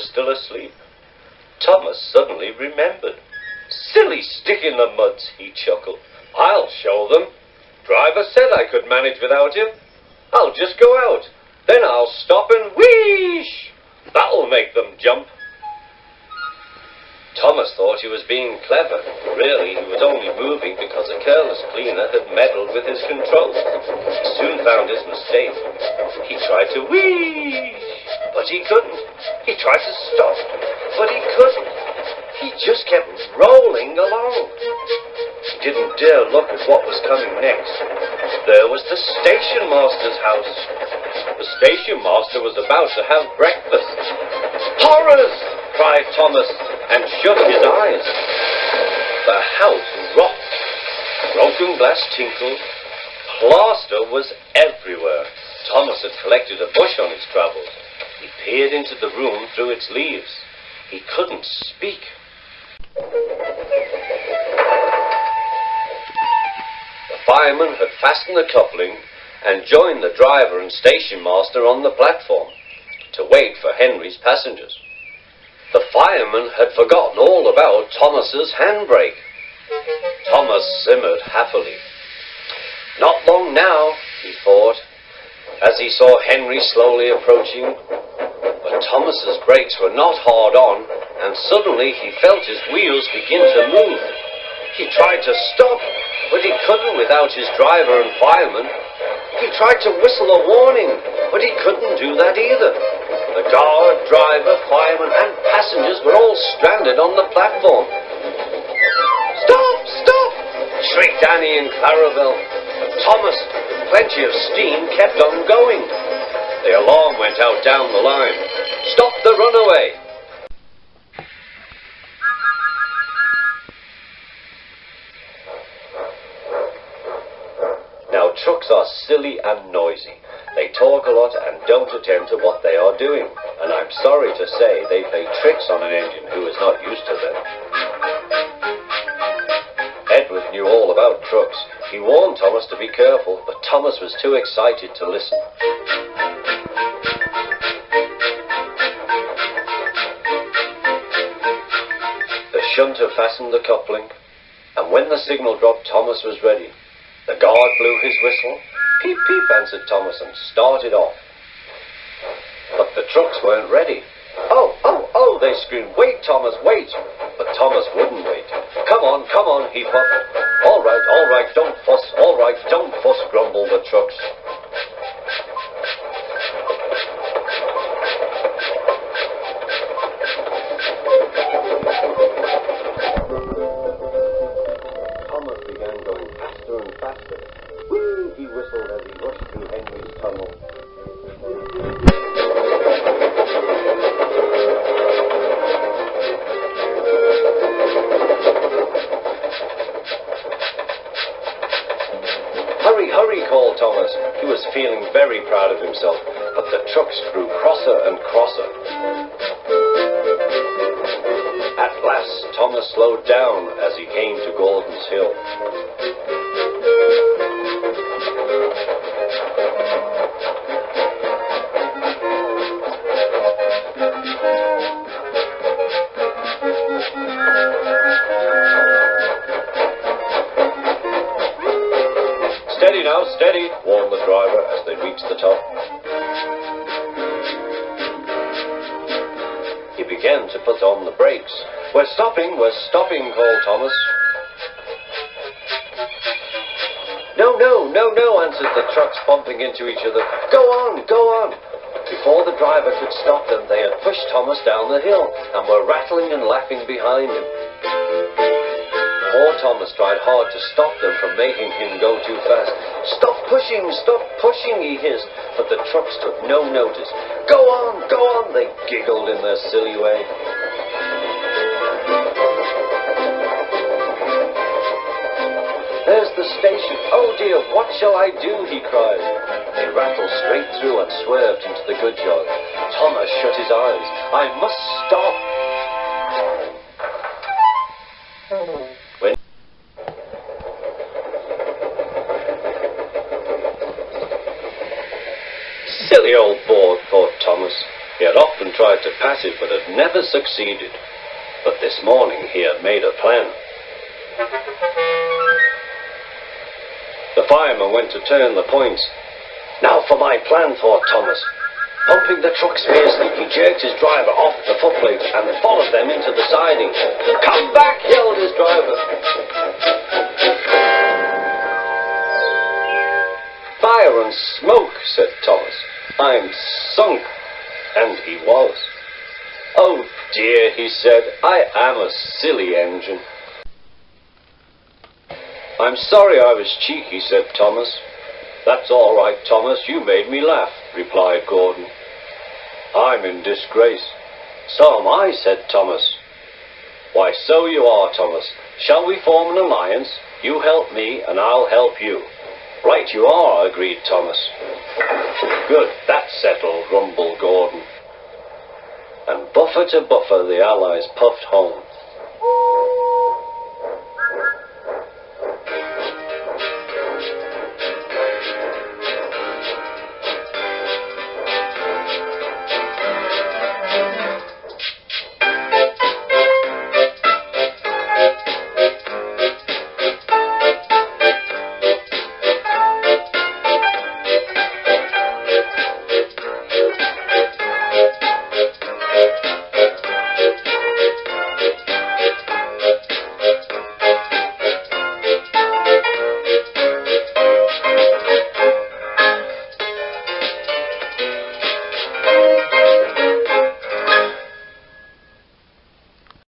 was still asleep. Thomas suddenly remembered. "Silly stick in the muds," he chuckled. "I'll show them. Driver said I could manage without him. I'll just go out. Then I'll stop and wheesh. That'll make them jump." Thomas thought he was being clever. Really, he was only moving because a careless cleaner had meddled with his controls. He soon found his mistake. He tried to wheesh, but he couldn't. He tried to stop, but he couldn't. He just kept rolling along. He didn't dare look at what was coming next. There was the station master's house. The station master was about to have breakfast. "Horrors!" cried Thomas, and shut his eyes. The house rocked. Broken glass tinkled. Plaster was everywhere. Thomas had collected a bush on his travels. He peered into the room through its leaves. He couldn't speak. The fireman had fastened the coupling and joined the driver and station master on the platform to wait for Henry's passengers. The fireman had forgotten all about Thomas's handbrake. Thomas simmered happily. Not long now, he thought, as he saw Henry slowly approaching. But Thomas's brakes were not hard on, and suddenly he felt his wheels begin to move. He tried to stop, but he couldn't without his driver and fireman. He tried to whistle a warning, but he couldn't do that either. The guard, driver, fireman, and passengers were all stranded on the platform. "Stop! Stop!" shrieked Annie and Clarabelle. But Thomas, with plenty of steam, kept on going. The alarm went out down the line. "Stop the runaway!" Now, trucks are silly and noisy. They talk a lot and don't attend to what they are doing. And I'm sorry to say they play tricks on an engine who is not used to them. Edward knew all about trucks. He warned Thomas to be careful, but Thomas was too excited to listen. The shunter fastened the coupling, and when the signal dropped, Thomas was ready. The guard blew his whistle. "Peep, peep," answered Thomas, and started off. But the trucks weren't ready. "Oh, oh, oh," they screamed. "Wait, Thomas, wait." But Thomas wouldn't wait. Come on, he puffed. All right, don't fuss. All right, don't fuss," grumbled the trucks. Thomas began going faster and faster. "Whee!" he whistled as he rushed through Henry's tunnel. "Hurry, hurry," called Thomas. He was feeling very proud of himself, but the trucks grew crosser and crosser. At last, Thomas slowed down as he came to Gordon's Hill. "Steady now, steady," warned the driver as they reached the top. He began to put on the brakes. We're stopping, called Thomas. No, answered the trucks, bumping into each other. Go on. Before the driver could stop them, they had pushed Thomas down the hill and were rattling and laughing behind him. Poor Thomas tried hard to stop them from making him go too fast. Stop pushing, he hissed, but the trucks took no notice. Go on, they giggled in their silly way. There's the station. Oh dear, what shall I do? He cried. They rattled straight through and swerved into the goods yard. Thomas shut his eyes. I must stop. When silly old boy, thought Thomas. He had often tried to pass it, but had never succeeded. But this morning he had made a plan. The fireman went to turn the points. "Now for my plan," thought Thomas. Pumping the trucks fiercely, he jerked his driver off the footplate and followed them into the siding. "Come back!" yelled his driver. "Fire and smoke," said Thomas. "I'm sunk." And he was. "Oh dear," he said, "I am a silly engine." "I'm sorry I was cheeky," said Thomas. "That's all right, Thomas, you made me laugh," replied Gordon. "I'm in disgrace." "So am I," said Thomas. "Why, so you are, Thomas. Shall we form an alliance? You help me and I'll help you." "Right you are," agreed Thomas. "Good, that's settled," rumbled Gordon. And buffer to buffer the Allies puffed home.